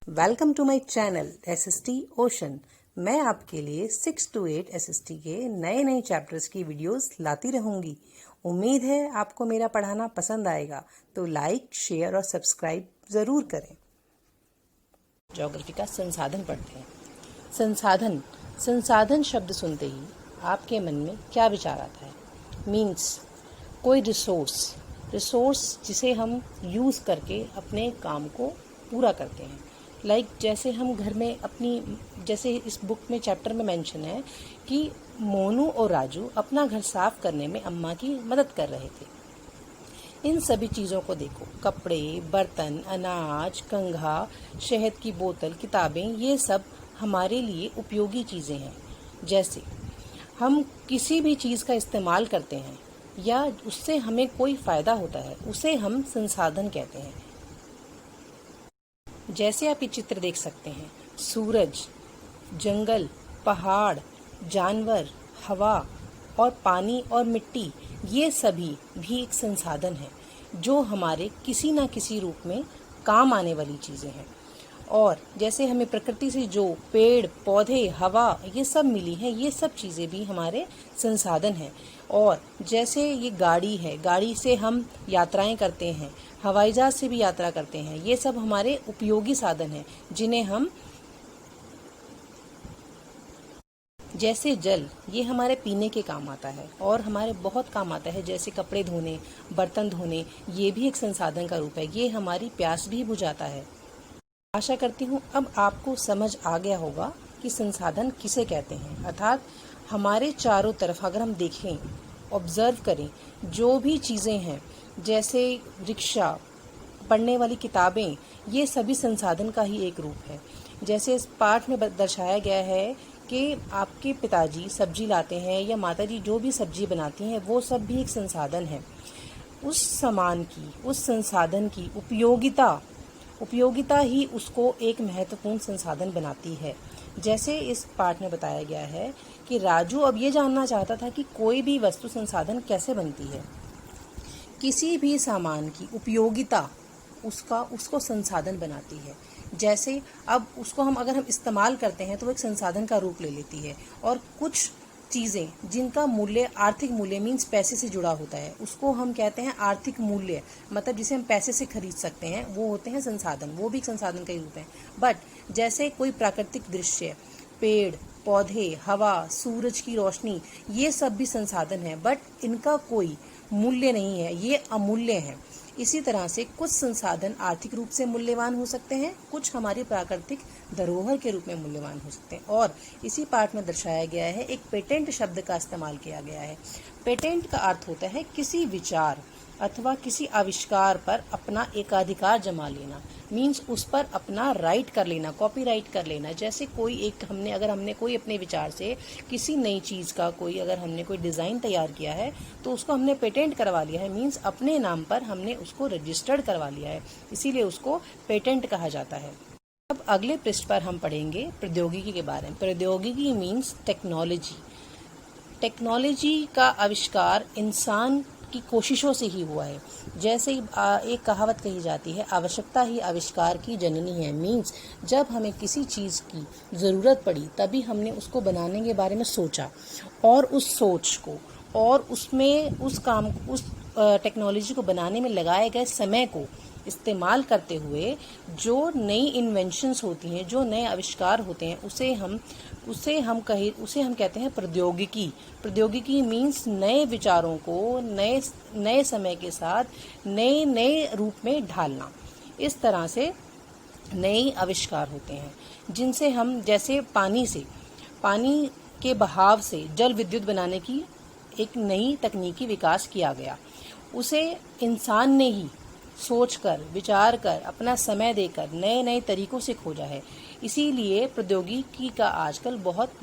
Welcome to my channel SST ocean. मैं आपके लिए 6 to 8 एसएसटी के नए नए चैप्टर्स की वीडियोस लाती रहूंगी। उम्मीद है आपको मेरा पढ़ाना पसंद आएगा, तो लाइक, शेयर और सब्सक्राइब ज़रूर करें। ज्योग्राफी का संसाधन पढ़ते हैं। संसाधन संसाधन शब्द सुनते ही आपके मन में क्या विचार आता है? मीन्स कोई रिसोर्स जिसे हम यूज़ करके अपने काम को पूरा करते हैं। जैसे हम घर में जैसे इस बुक में चैप्टर में मेंशन है कि मोनू और राजू अपना घर साफ करने में अम्मा की मदद कर रहे थे। इन सभी चीज़ों को देखो, कपड़े, बर्तन, अनाज, कंघा, शहद की बोतल, किताबें, ये सब हमारे लिए उपयोगी चीज़ें हैं। जैसे हम किसी भी चीज़ का इस्तेमाल करते हैं या उससे हमें कोई फ़ायदा होता है, उसे हम संसाधन कहते हैं। जैसे आप ये चित्र देख सकते हैं, सूरज, जंगल, पहाड़, जानवर, हवा और पानी और मिट्टी, ये सभी भी एक संसाधन है जो हमारे किसी न किसी रूप में काम आने वाली चीज़ें हैं। और जैसे हमें प्रकृति से जो पेड़, पौधे, हवा, ये सब मिली हैं, ये सब चीज़ें भी हमारे संसाधन हैं। और जैसे ये गाड़ी है, गाड़ी से हम यात्राएं करते हैं, हवाई जहाज़ से भी यात्रा करते हैं, ये सब हमारे उपयोगी साधन हैं जिन्हें हम, जैसे जल, ये हमारे पीने के काम आता है और हमारे बहुत काम आता है। जैसे कपड़े धोने, बर्तन धोने, ये भी एक संसाधन का रूप है। ये हमारी प्यास भी बुझाता है। आशा करती हूँ अब आपको समझ आ गया होगा कि संसाधन किसे कहते हैं। अर्थात हमारे चारों तरफ अगर हम देखें, ऑब्जर्व करें, जो भी चीज़ें हैं, जैसे रिक्शा, पढ़ने वाली किताबें, ये सभी संसाधन का ही एक रूप है। जैसे इस पाठ में दर्शाया गया है कि आपके पिताजी सब्जी लाते हैं या माताजी जो भी सब्जी बनाती हैं, वो सब भी एक संसाधन है। उस सामान की, उस संसाधन की उपयोगिता ही उसको एक महत्वपूर्ण संसाधन बनाती है। जैसे इस पाठ में बताया गया है कि राजू अब ये जानना चाहता था कि कोई भी वस्तु संसाधन कैसे बनती है। किसी भी सामान की उपयोगिता उसको संसाधन बनाती है। जैसे अब उसको अगर हम इस्तेमाल करते हैं तो वो एक संसाधन का रूप ले लेती है। और कुछ चीज़ें जिनका मूल्य, आर्थिक मूल्य मीन्स पैसे से जुड़ा होता है, उसको हम कहते हैं आर्थिक मूल्य, मतलब जिसे हम पैसे से खरीद सकते हैं, वो होते हैं संसाधन। वो भी एक संसाधन का ही रूप है। बट जैसे कोई प्राकृतिक दृश्य, पेड़, पौधे, हवा, सूरज की रोशनी, ये सब भी संसाधन है, बट इनका कोई मूल्य नहीं है, ये अमूल्य है। इसी तरह से कुछ संसाधन आर्थिक रूप से मूल्यवान हो सकते हैं, कुछ हमारी प्राकृतिक धरोहर के रूप में मूल्यवान हो सकते हैं। और इसी पाठ में दर्शाया गया है, एक पेटेंट शब्द का इस्तेमाल किया गया है। पेटेंट का अर्थ होता है किसी विचार अथवा किसी आविष्कार पर अपना एकाधिकार जमा लेना। मीन्स उस पर अपना राइट कर लेना, कॉपीराइट कर लेना। जैसे अगर हमने कोई अपने विचार से किसी नई चीज़ का अगर हमने कोई डिज़ाइन तैयार किया है, तो उसको हमने पेटेंट करवा लिया है। मीन्स अपने नाम पर हमने उसको रजिस्टर्ड करवा लिया है, इसीलिए उसको पेटेंट कहा जाता है। अब अगले पृष्ठ पर हम पढ़ेंगे प्रौद्योगिकी के बारे में। प्रौद्योगिकी मीन्स टेक्नोलॉजी। टेक्नोलॉजी का आविष्कार इंसान की कोशिशों से ही हुआ है। जैसे एक कहावत कही जाती है, आवश्यकता ही आविष्कार की जननी है। मीन्स जब हमें किसी चीज़ की ज़रूरत पड़ी, तभी हमने उसको बनाने के बारे में सोचा, और उस सोच को और उस टेक्नोलॉजी को बनाने में लगाए गए समय को इस्तेमाल करते हुए जो नई इन्वेंशंस होती हैं, जो नए आविष्कार होते हैं, उसे हम कहते हैं प्रौद्योगिकी। प्रौद्योगिकी मीन्स नए विचारों को नए समय के साथ नए रूप में ढालना। इस तरह से नए आविष्कार होते हैं जिनसे हम, जैसे पानी के बहाव से जल विद्युत बनाने की एक नई तकनीकी विकास किया गया। उसे इंसान ने ही सोचकर, विचार कर, अपना समय देकर नए तरीकों से खोजा है। इसीलिए प्रौद्योगिकी का आजकल बहुत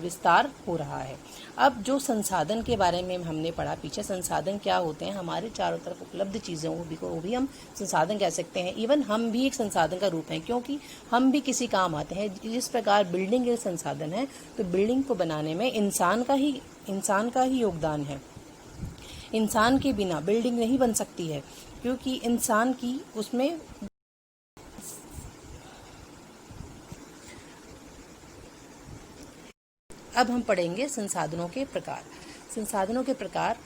विस्तार हो रहा है। अब जो संसाधन के बारे में हमने पढ़ा पीछे, संसाधन क्या होते हैं, हमारे चारों तरफ उपलब्ध चीज़ों को भी हम संसाधन कह सकते हैं। इवन हम भी एक संसाधन का रूप हैं, क्योंकि हम भी किसी काम आते हैं। जिस प्रकार बिल्डिंग एक संसाधन है, तो बिल्डिंग को बनाने में इंसान का ही योगदान है। इंसान के बिना बिल्डिंग नहीं बन सकती है, क्योंकि इंसान की उसमें अब हम पढ़ेंगे संसाधनों के प्रकार। संसाधनों के प्रकार,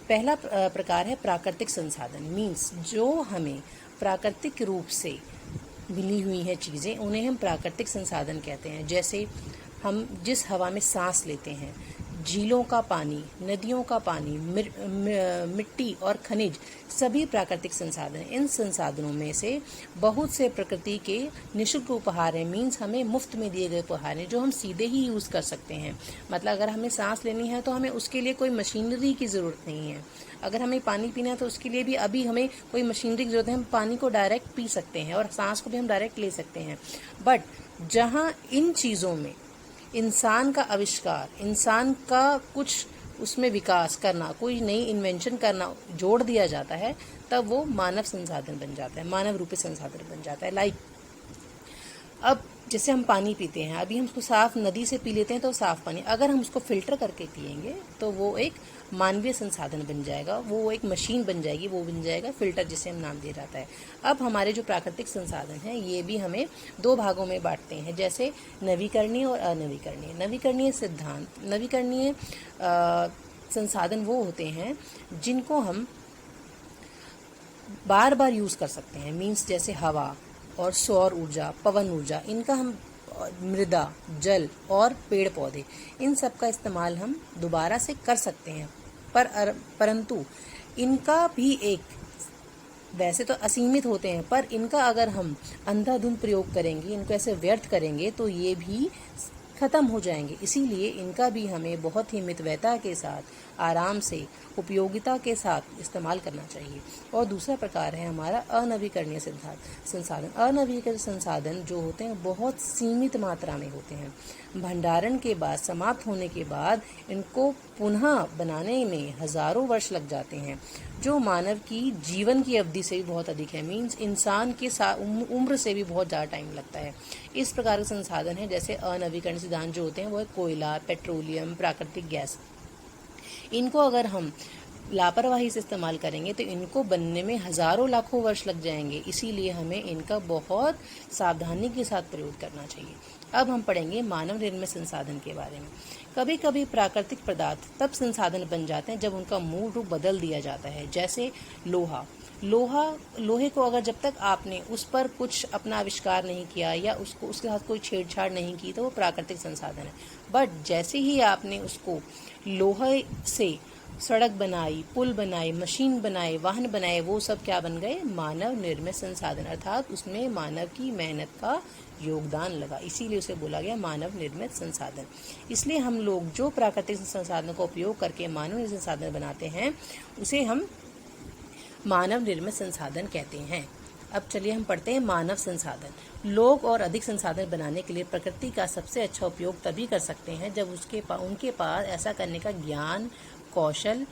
पहला प्रकार है प्राकृतिक संसाधन। मीन्स जो हमें प्राकृतिक रूप से मिली हुई हैं चीज़ें, उन्हें हम प्राकृतिक संसाधन कहते हैं। जैसे हम जिस हवा में सांस लेते हैं, झीलों का पानी, नदियों का पानी, मिट्टी और खनिज, सभी प्राकृतिक संसाधन। इन संसाधनों में से बहुत से प्रकृति के निःशुल्क उपहार हैं। मीन्स हमें मुफ्त में दिए गए उपहार हैं जो हम सीधे ही यूज़ कर सकते हैं। मतलब अगर हमें सांस लेनी है तो हमें उसके लिए कोई मशीनरी की ज़रूरत नहीं है। अगर हमें पानी पीना है तो उसके लिए भी अभी हमें कोई मशीनरी की ज़रूरत है। हम पानी को डायरेक्ट पी सकते हैं और सांस को भी हम डायरेक्ट ले सकते हैं। बट जहाँ इन चीज़ों में इंसान का आविष्कार, इंसान का कुछ उसमें विकास करना, कोई नई इन्वेंशन करना जोड़ दिया जाता है, तब वो मानव संसाधन बन जाता है, मानव रूपी संसाधन बन जाता है। लाइक अब जैसे हम पानी पीते हैं, अभी हम उसको साफ नदी से पी लेते हैं तो साफ पानी, अगर हम उसको फिल्टर करके पिएंगे तो वो एक मानवीय संसाधन बन जाएगा, वो एक मशीन बन जाएगी, वो बन जाएगा फिल्टर, जिसे हम नाम दिया जाता है। अब हमारे जो प्राकृतिक संसाधन हैं ये भी हमें दो भागों में बांटते हैं, जैसे नवीकरणीय और अनवीकरणीय। नवीकरणीय सिद्धांत, नवीकरणीय संसाधन वो होते हैं जिनको हम बार बार यूज़ कर सकते हैं। मीन्स जैसे हवा और सौर ऊर्जा, पवन ऊर्जा, इनका हम मृदा, जल और पेड़ पौधे, इन सब का इस्तेमाल हम दोबारा से कर सकते हैं। परंतु इनका भी एक, वैसे तो असीमित होते हैं, पर इनका अगर हम अंधाधुंध प्रयोग करेंगे, इनको ऐसे व्यर्थ करेंगे तो ये भी खत्म हो जाएंगे। इसीलिए इनका भी हमें बहुत ही मितव्ययता के साथ, आराम से, उपयोगिता के साथ इस्तेमाल करना चाहिए। और दूसरा प्रकार है हमारा अनवीकरणीय संसाधन। अनवीकरणीय संसाधन जो होते हैं बहुत सीमित मात्रा में होते हैं। भंडारण के बाद, समाप्त होने के बाद इनको पुनः बनाने में हजारों वर्ष लग जाते हैं, जो मानव की जीवन की अवधि से भी बहुत अधिक है। मीन्स इंसान के उम्र से भी बहुत ज़्यादा टाइम लगता है। इस प्रकार के संसाधन है जैसे अनवीकरणीय संसाधन जो होते हैं वो है कोयला, पेट्रोलियम, प्राकृतिक गैस। इनको अगर हम लापरवाही से इस्तेमाल करेंगे तो इनको बनने में हजारों लाखों वर्ष लग जाएंगे। इसीलिए हमें इनका बहुत सावधानी के साथ प्रयोग करना चाहिए। अब हम पढ़ेंगे मानव निर्मित संसाधन के बारे में। कभी कभी प्राकृतिक पदार्थ तब संसाधन बन जाते हैं जब उनका मूल रूप बदल दिया जाता है। जैसे लोहे को अगर जब तक आपने उस पर कुछ अपना आविष्कार नहीं किया या उसके साथ कोई छेड़छाड़ नहीं की तो वो प्राकृतिक संसाधन है। बट जैसे ही आपने उसको लोहे से सड़क बनाई, पुल बनाई, मशीन बनाए, वाहन बनाए, वो सब क्या बन गए? मानव निर्मित संसाधन। अर्थात उसमें मानव की मेहनत का योगदान लगा, इसीलिए उसे बोला गया मानव निर्मित संसाधन। इसलिए हम लोग जो प्राकृतिक संसाधनों का उपयोग करके मानव संसाधन बनाते हैं उसे हम मानव निर्मित संसाधन कहते हैं। अब चलिए हम पढ़ते हैं मानव संसाधन। लोग और अधिक संसाधन बनाने के लिए प्रकृति का सबसे अच्छा उपयोग तभी कर सकते हैं जब उनके पास ऐसा करने का ज्ञान, कौशल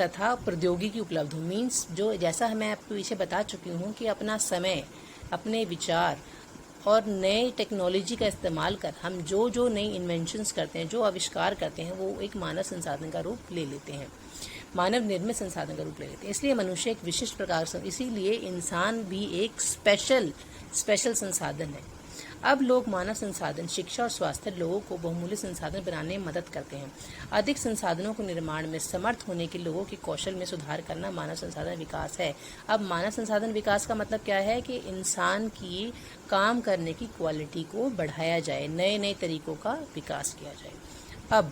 तथा प्रौद्योगिकी उपलब्ध हो। मीन्स जो, जैसा मैं आपको पीछे बता चुकी हूँ कि अपना समय, अपने विचार और नए टेक्नोलॉजी का इस्तेमाल कर हम जो नई इन्वेंशंस करते हैं, जो आविष्कार करते हैं, वो एक मानव संसाधन का रूप ले लेते हैं, मानव निर्मित संसाधन का रूप ले लेते हैं। इसलिए मनुष्य एक विशिष्ट प्रकार से, इसीलिए इंसान भी एक स्पेशल संसाधन है। अब लोग मानव संसाधन, शिक्षा और स्वास्थ्य लोगों को बहुमूल्य संसाधन बनाने में मदद करते हैं। अधिक संसाधनों को निर्माण में समर्थ होने के लोगों के कौशल में सुधार करना मानव संसाधन विकास है। अब मानव संसाधन विकास का मतलब क्या है कि इंसान की काम करने की क्वालिटी को बढ़ाया जाए, नए नए तरीकों का विकास किया जाए।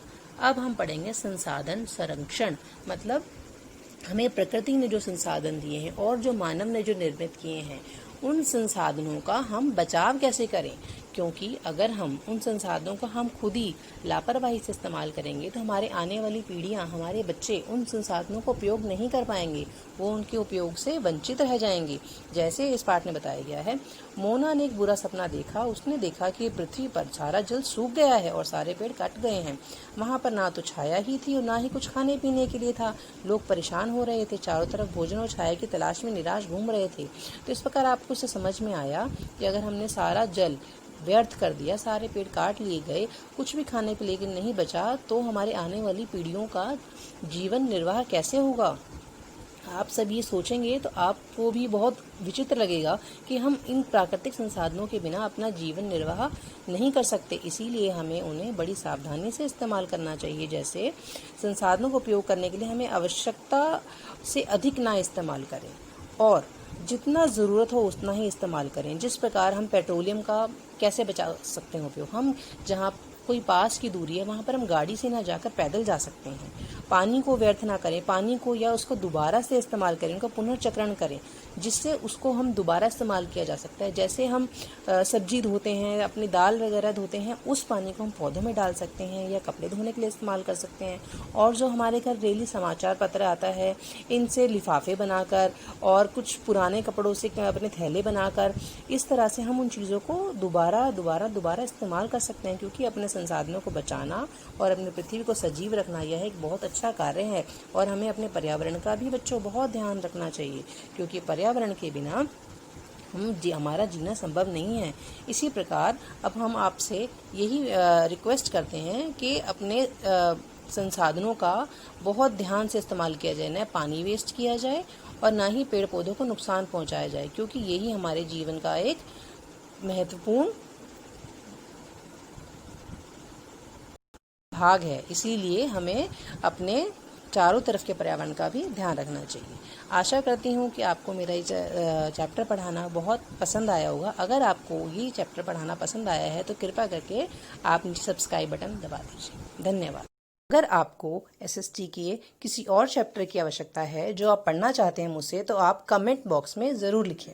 अब हम पढ़ेंगे संसाधन संरक्षण। मतलब हमें प्रकृति ने जो संसाधन दिए हैं और जो मानव ने जो निर्मित किए हैं, उन संसाधनों का हम बचाव कैसे करें, क्योंकि अगर हम उन संसाधनों का हम खुद ही लापरवाही से इस्तेमाल करेंगे तो हमारे आने वाली पीढ़ियां, हमारे बच्चे उन संसाधनों को उपयोग नहीं कर पाएंगे, वो उनके उपयोग से वंचित रह जाएंगे। जैसे इस पाठ में बताया गया है, मोना ने एक बुरा सपना देखा। उसने देखा कि पृथ्वी पर सारा जल सूख गया है और सारे पेड़ कट गए हैं। वहाँ पर ना तो छाया ही थी और ना ही कुछ खाने पीने के लिए था। लोग परेशान हो रहे थे, चारों तरफ भोजन और छाया की तलाश में निराश घूम रहे थे। तो इस प्रकार आपको उससे समझ में आया कि अगर हमने सारा जल व्यर्थ कर दिया, सारे पेड़ काट लिए गए, कुछ भी खाने के लिए नहीं बचा, तो हमारे आने वाली पीढ़ियों का जीवन निर्वाह कैसे होगा। आप सब ये सोचेंगे तो आपको भी बहुत विचित्र लगेगा कि हम इन प्राकृतिक संसाधनों के बिना अपना जीवन निर्वाह नहीं कर सकते। इसीलिए हमें उन्हें बड़ी सावधानी से इस्तेमाल करना चाहिए। जैसे संसाधनों का उपयोग करने के लिए हमें आवश्यकता से अधिक ना इस्तेमाल करें और जितना ज़रूरत हो उतना ही इस्तेमाल करें। जिस प्रकार हम पेट्रोलियम का कैसे बचा सकते हैं उपयोग, हम जहाँ कोई पास की दूरी है वहाँ पर हम गाड़ी से ना जाकर पैदल जा सकते हैं। पानी को व्यर्थ ना करें, पानी को या उसको दोबारा से इस्तेमाल करें, उनका पुनर्चक्रण करें, जिससे उसको हम दोबारा इस्तेमाल किया जा सकता है। जैसे हम सब्जी धोते हैं, अपनी दाल वगैरह धोते हैं, उस पानी को हम पौधों में डाल सकते हैं या कपड़े धोने के लिए इस्तेमाल कर सकते हैं। और जो हमारे घर डेली समाचार पत्र आता है, इनसे लिफाफे बनाकर और कुछ पुराने कपड़ों से अपने थैले बनाकर, इस तरह से हम उन चीज़ों को दोबारा इस्तेमाल कर सकते हैं। क्योंकि अपने संसाधनों को बचाना और अपनी पृथ्वी को सजीव रखना यह एक बहुत अच्छा कार्य है और हमें अपने पर्यावरण का भी बच्चों बहुत ध्यान रखना चाहिए, क्योंकि पर्यावरण के बिना हमारा जीना संभव नहीं है। इसी प्रकार अब हम आपसे यही रिक्वेस्ट करते हैं कि अपने संसाधनों का बहुत ध्यान से इस्तेमाल किया जाए, न पानी वेस्ट किया जाए और ना ही पेड़ पौधों को नुकसान पहुंचाया जाए, क्योंकि यही हमारे जीवन का एक महत्वपूर्ण भाग है। इसीलिए हमें अपने चारों तरफ के पर्यावरण का भी ध्यान रखना चाहिए। आशा करती हूँ कि आपको मेरा ये चैप्टर पढ़ाना बहुत पसंद आया होगा। अगर आपको ये चैप्टर पढ़ाना पसंद आया है तो कृपया करके आप नीचे सब्सक्राइब बटन दबा दीजिए। धन्यवाद। अगर आपको एसएसटी के किसी और चैप्टर की आवश्यकता है जो आप पढ़ना चाहते हैं मुझसे, तो आप कमेंट बॉक्स में ज़रूर लिखें।